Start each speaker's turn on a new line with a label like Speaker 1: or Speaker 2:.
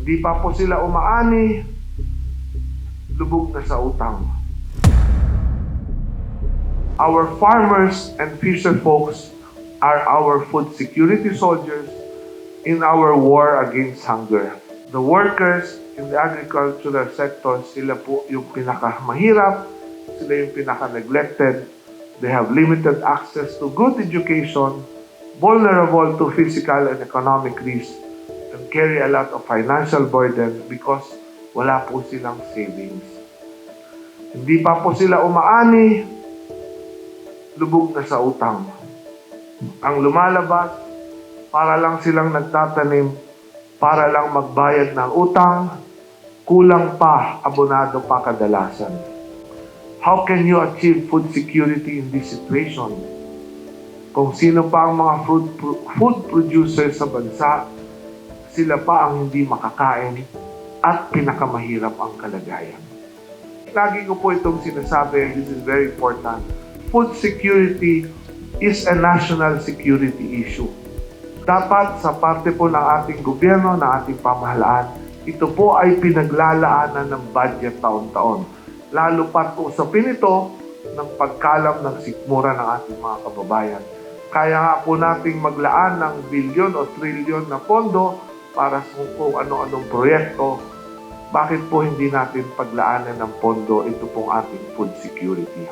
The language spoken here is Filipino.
Speaker 1: Hindi pa po sila umaani, lubog na sa utang. Our farmers and fisher folks are our food security soldiers in our war against hunger. The workers in the agricultural sector, sila po yung pinakamahirap, sila yung pinaka-neglected. They have limited access to good education, vulnerable to physical and economic risk, and carry a lot of financial burden because wala po silang savings. Hindi pa po sila umaani, lubog na sa utang. Ang lumalabas, para lang silang nagtatanim, para lang magbayad ng utang, kulang pa, abonado pa kadalasan. How can you achieve food security in this situation? Kung sino pa ang mga food producers sa bansa, sila pa ang hindi makakain at pinakamahirap ang kalagayan. Lagi ko po itong sinasabi, this is very important. Food security is a national security issue. Dapat sa parte po ng ating gobyerno, ng ating pamahalaan, ito po ay pinaglalaanan ng budget taon-taon. Lalo pat usapin ito ng pagkalam ng sikmura ng ating mga kababayan. Kaya nga po nating maglaan ng bilyon o trilyon na pondo para sa kung ano-anong proyekto. Bakit po hindi natin paglaanan ng pondo ito pong ating food security?